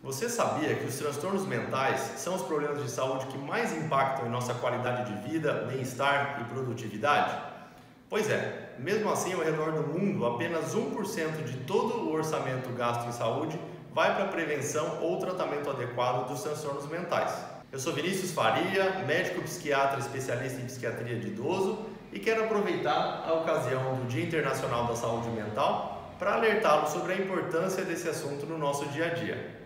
Você sabia que os transtornos mentais são os problemas de saúde que mais impactam em nossa qualidade de vida, bem-estar e produtividade? Pois é, mesmo assim, ao redor do mundo, apenas 1% de todo o orçamento gasto em saúde vai para a prevenção ou tratamento adequado dos transtornos mentais. Eu sou Vinícius Faria, médico psiquiatra especialista em psiquiatria de idoso e quero aproveitar a ocasião do Dia Internacional da Saúde Mental para alertá-lo sobre a importância desse assunto no nosso dia a dia.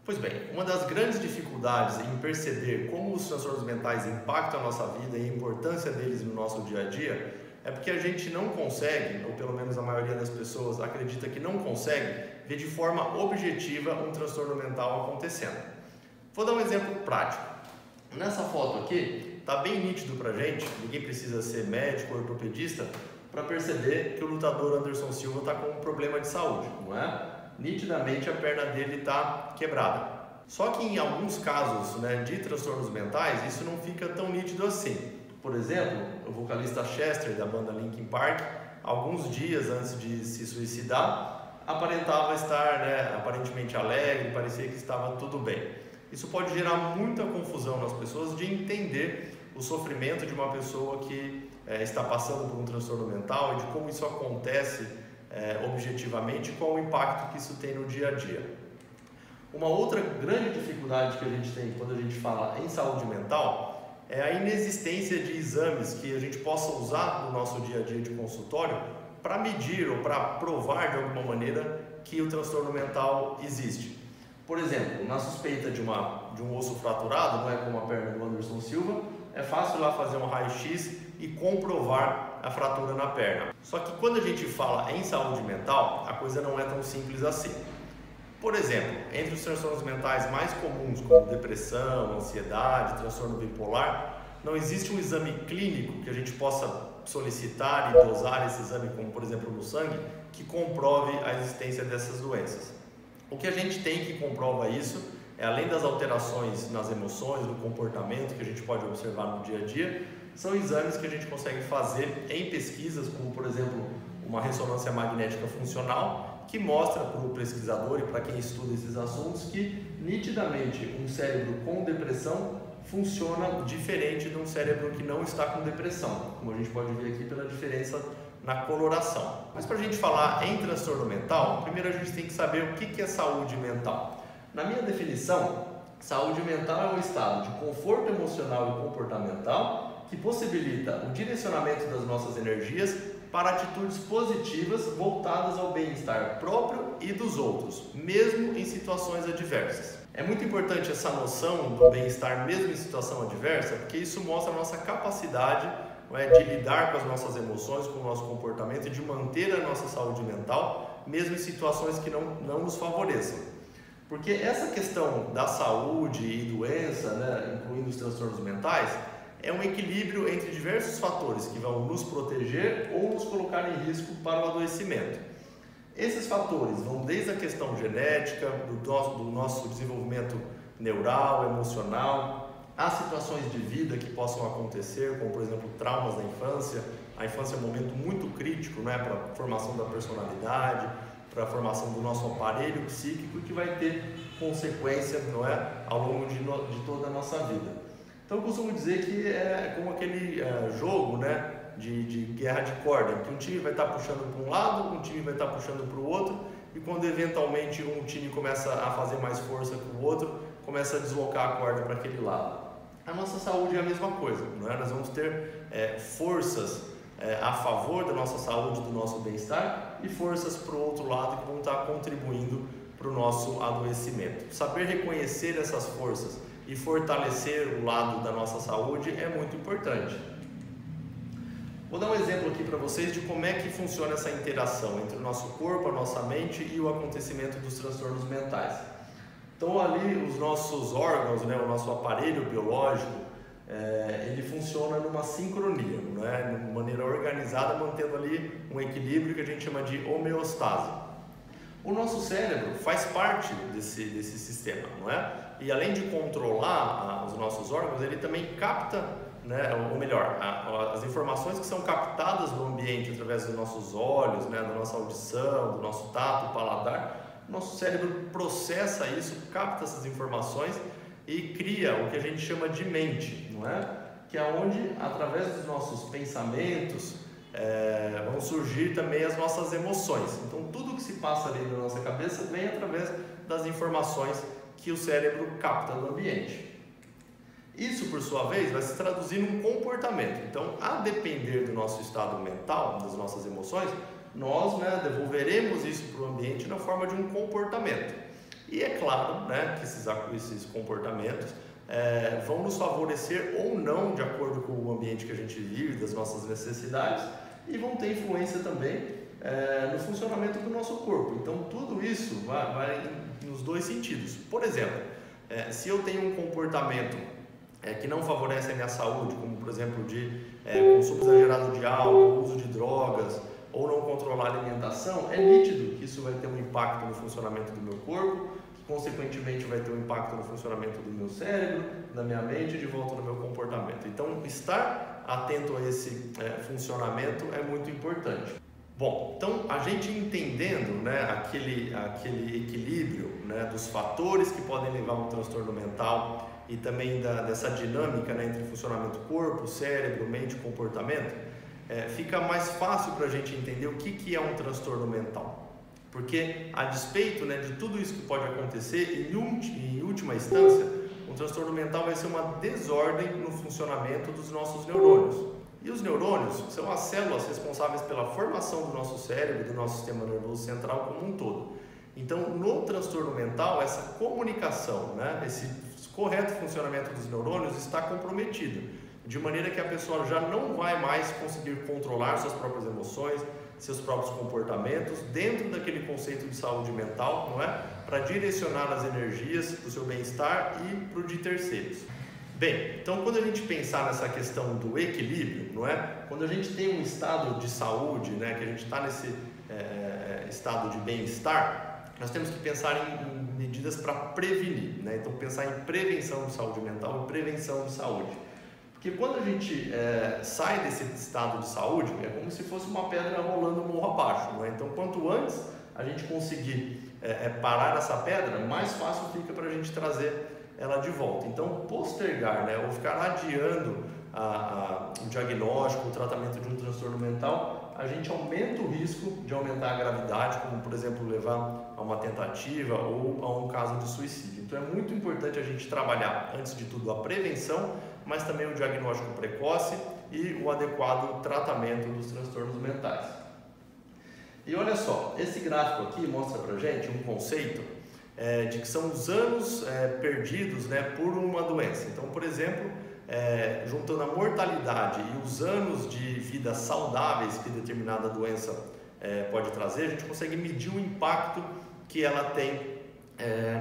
Pois bem, uma das grandes dificuldades em perceber como os transtornos mentais impactam a nossa vida e a importância deles no nosso dia a dia é porque a gente não consegue, ou pelo menos a maioria das pessoas acredita que não consegue, ver de forma objetiva um transtorno mental acontecendo. Vou dar um exemplo prático. Nessa foto aqui, está bem nítido pra gente, ninguém precisa ser médico ou ortopedista para perceber que o lutador Anderson Silva está com um problema de saúde, não é? Nitidamente a perna dele está quebrada. Só que em alguns casos, de transtornos mentais, isso não fica tão nítido assim. Por exemplo, o vocalista Chester da banda Linkin Park, alguns dias antes de se suicidar, aparentava estar aparentemente alegre, parecia que estava tudo bem. Isso pode gerar muita confusão nas pessoas de entender o sofrimento de uma pessoa que está passando por um transtorno mental e de como isso acontece objetivamente e qual o impacto que isso tem no dia a dia. Uma outra grande dificuldade que a gente tem quando a gente fala em saúde mental é a inexistência de exames que a gente possa usar no nosso dia a dia de consultório para medir ou para provar de alguma maneira que o transtorno mental existe. Por exemplo, na suspeita de um osso fraturado, como a perna do Anderson Silva, é fácil lá fazer um raio-x e comprovar a fratura na perna. Só que quando a gente fala em saúde mental, a coisa não é tão simples assim. Por exemplo, entre os transtornos mentais mais comuns, como depressão, ansiedade, transtorno bipolar, não existe um exame clínico que a gente possa solicitar e dosar esse exame, como por exemplo no sangue, que comprove a existência dessas doenças. O que a gente tem que comprova isso é, além das alterações nas emoções, no comportamento que a gente pode observar no dia a dia, são exames que a gente consegue fazer em pesquisas, como por exemplo uma ressonância magnética funcional, que mostra para o pesquisador e para quem estuda esses assuntos que nitidamente um cérebro com depressão funciona diferente de um cérebro que não está com depressão, como a gente pode ver aqui pela diferença na coloração. Mas para a gente falar em transtorno mental, primeiro a gente tem que saber o que é saúde mental. Na minha definição, saúde mental é um estado de conforto emocional e comportamental que possibilita o direcionamento das nossas energias para atitudes positivas voltadas ao bem-estar próprio e dos outros, mesmo em situações adversas. É muito importante essa noção do bem-estar mesmo em situação adversa, porque isso mostra a nossa capacidade de lidar com as nossas emoções, com o nosso comportamento e de manter a nossa saúde mental, mesmo em situações que não nos favoreçam. Porque essa questão da saúde e doença, incluindo os transtornos mentais, é um equilíbrio entre diversos fatores que vão nos proteger ou nos colocar em risco para o adoecimento. Esses fatores vão desde a questão genética, do nosso desenvolvimento neural, emocional, há situações de vida que possam acontecer, como por exemplo traumas da infância. A infância é um momento muito crítico para a formação da personalidade, para a formação do nosso aparelho psíquico, que vai ter consequência ao longo de toda a nossa vida. Então eu costumo dizer que é como aquele jogo de guerra de corda, que um time vai estar puxando para um lado, um time vai estar puxando para o outro, e quando eventualmente um time começa a fazer mais força que o outro, começa a deslocar a corda para aquele lado. A nossa saúde é a mesma coisa, Nós vamos ter forças a favor da nossa saúde, do nosso bem-estar, e forças para o outro lado que vão estar contribuindo para o nosso adoecimento. Saber reconhecer essas forças e fortalecer o lado da nossa saúde é muito importante. Vou dar um exemplo aqui para vocês de como é que funciona essa interação entre o nosso corpo, a nossa mente e o acontecimento dos transtornos mentais. Então ali os nossos órgãos, o nosso aparelho biológico, ele funciona numa sincronia, de maneira organizada, mantendo ali um equilíbrio que a gente chama de homeostase. O nosso cérebro faz parte desse sistema, E além de controlar os nossos órgãos, ele também capta né, ou melhor, as informações que são captadas no ambiente através dos nossos olhos, né, da nossa audição, do nosso tato, paladar, nosso cérebro processa isso, capta essas informações e cria o que a gente chama de mente, não é? Que é onde, através dos nossos pensamentos, vão surgir também as nossas emoções. Então, tudo que se passa ali na nossa cabeça vem através das informações que o cérebro capta do ambiente. Isso, por sua vez, vai se traduzir num comportamento. Então, a depender do nosso estado mental, das nossas emoções, nós, né, devolveremos isso para o ambiente na forma de um comportamento. E é claro, né, que esses comportamentos vão nos favorecer ou não de acordo com o ambiente que a gente vive, das nossas necessidades, e vão ter influência também no funcionamento do nosso corpo. Então, tudo isso vai nos dois sentidos. Por exemplo, se eu tenho um comportamento que não favorece a minha saúde, como por exemplo de consumo exagerado de álcool, uso de drogas ou não controlar a alimentação, é nítido que isso vai ter um impacto no funcionamento do meu corpo, que consequentemente vai ter um impacto no funcionamento do meu cérebro, da minha mente e de volta no meu comportamento. Então, estar atento a esse funcionamento é muito importante. Bom, então a gente entendendo, né, aquele equilíbrio, né, dos fatores que podem levar a um transtorno mental e também dessa dinâmica, né, entre funcionamento corpo, cérebro, mente e comportamento, fica mais fácil para a gente entender o que é um transtorno mental. Porque, a despeito, né, de tudo isso que pode acontecer, em última instância, um transtorno mental vai ser uma desordem no funcionamento dos nossos neurônios. E os neurônios são as células responsáveis pela formação do nosso cérebro, do nosso sistema nervoso central como um todo. Então, no transtorno mental, essa comunicação, né, esse correto funcionamento dos neurônios está comprometido, de maneira que a pessoa já não vai mais conseguir controlar suas próprias emoções, seus próprios comportamentos, dentro daquele conceito de saúde mental, não é? Para direcionar as energias para o seu bem-estar e para o de terceiros. Bem, então quando a gente pensar nessa questão do equilíbrio, não é? Quando a gente tem um estado de saúde, né, que a gente está nesse estado de bem-estar, nós temos que pensar em medidas para prevenir, né? Então pensar em prevenção de saúde mental e prevenção de saúde. Porque quando a gente sai desse estado de saúde, é como se fosse uma pedra rolando morro abaixo, não é? Então quanto antes a gente conseguir parar essa pedra, mais fácil fica para a gente trazer ela de volta. Então, postergar, né, ou ficar adiando o diagnóstico, o tratamento de um transtorno mental, a gente aumenta o risco de aumentar a gravidade, como por exemplo levar a uma tentativa ou a um caso de suicídio. Então é muito importante a gente trabalhar, antes de tudo, a prevenção, mas também o diagnóstico precoce e o adequado tratamento dos transtornos mentais. E olha só, esse gráfico aqui mostra pra gente um conceito de que são os anos perdidos, né, por uma doença. Então, por exemplo, juntando a mortalidade e os anos de vida saudáveis que determinada doença pode trazer, a gente consegue medir o impacto que ela tem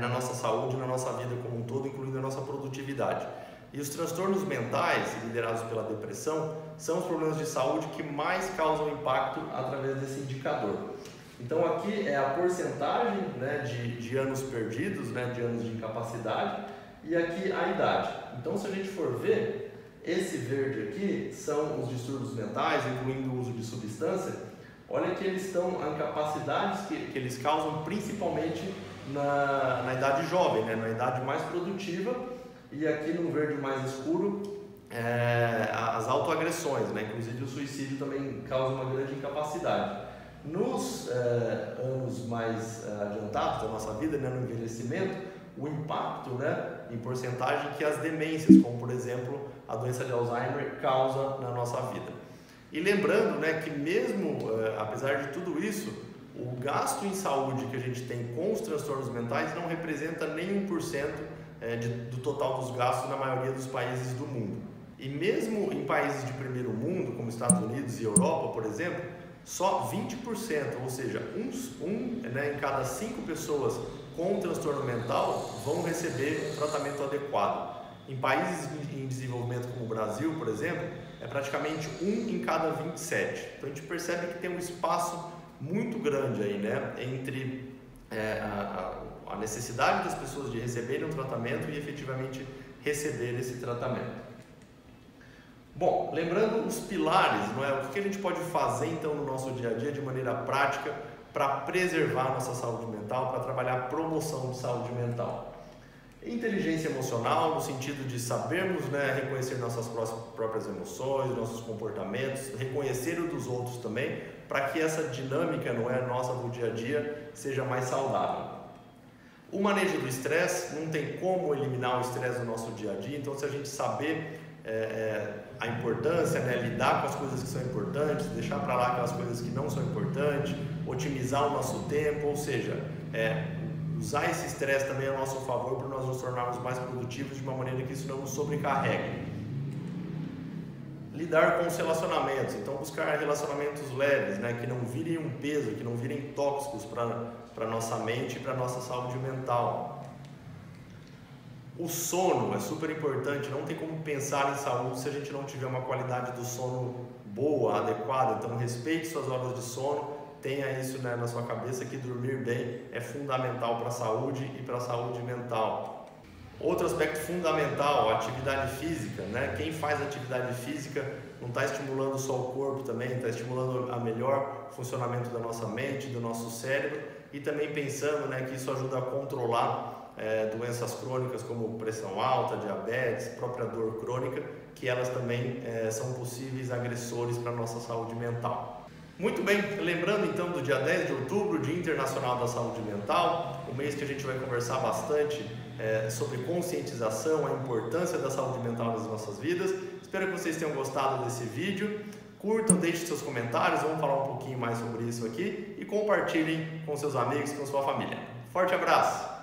na nossa saúde, na nossa vida como um todo, incluindo a nossa produtividade. E os transtornos mentais, liderados pela depressão, são os problemas de saúde que mais causam impacto através desse indicador. Então aqui é a porcentagem, né, de anos perdidos, né, de anos de incapacidade, e aqui a idade. Então, se a gente for ver, esse verde aqui são os distúrbios mentais, incluindo o uso de substância. Olha que eles estão, as incapacidades que eles causam principalmente na idade jovem, né, na idade mais produtiva, e aqui no verde mais escuro, as autoagressões, né, inclusive o suicídio também causa uma grande incapacidade. Nos anos mais adiantados da nossa vida, né, no envelhecimento, o impacto, né, em porcentagem que as demências, como por exemplo a doença de Alzheimer, causa na nossa vida. E lembrando, né, que mesmo apesar de tudo isso, o gasto em saúde que a gente tem com os transtornos mentais não representa nem 1% do total dos gastos na maioria dos países do mundo. E mesmo em países de primeiro mundo, como Estados Unidos e Europa, por exemplo, só 20%, ou seja, né, em cada 5 pessoas com transtorno mental vão receber um tratamento adequado. Em países em desenvolvimento como o Brasil, por exemplo, é praticamente 1 em cada 27. Então a gente percebe que tem um espaço muito grande aí, né, entre a necessidade das pessoas de receberem um tratamento e efetivamente receber esse tratamento. Bom, lembrando os pilares, não é? O que a gente pode fazer então no nosso dia a dia de maneira prática para preservar a nossa saúde mental, para trabalhar a promoção de saúde mental. Inteligência emocional, no sentido de sabermos, né, reconhecer nossas próprias emoções, nossos comportamentos, reconhecer o dos outros também, para que essa dinâmica, não é, nossa do dia a dia seja mais saudável. O manejo do estresse, não tem como eliminar o estresse do nosso dia a dia, então se a gente saber a importância, né, lidar com as coisas que são importantes, deixar para lá aquelas coisas que não são importantes, otimizar o nosso tempo, ou seja, usar esse estresse também a nosso favor para nós nos tornarmos mais produtivos de uma maneira que isso não nos sobrecarregue. Lidar com os relacionamentos, então buscar relacionamentos leves, né, que não virem um peso, que não virem tóxicos para a nossa mente e para a nossa saúde mental. O sono é super importante, não tem como pensar em saúde se a gente não tiver uma qualidade do sono boa, adequada, então respeite suas horas de sono, tenha isso, né, na sua cabeça que dormir bem é fundamental para a saúde e para a saúde mental. Outro aspecto fundamental, a atividade física, né? Quem faz atividade física não está estimulando só o corpo também, está estimulando a melhor funcionamento da nossa mente, do nosso cérebro e também pensando, né, que isso ajuda a controlar doenças crônicas como pressão alta, diabetes, própria dor crônica, que elas também são possíveis agressores para a nossa saúde mental. Muito bem, lembrando então do dia 10 de outubro, Dia Internacional da Saúde Mental, o mês que a gente vai conversar bastante sobre conscientização, a importância da saúde mental nas nossas vidas. Espero que vocês tenham gostado desse vídeo. Curtam, deixem seus comentários, vamos falar um pouquinho mais sobre isso aqui e compartilhem com seus amigos, com sua família. Forte abraço!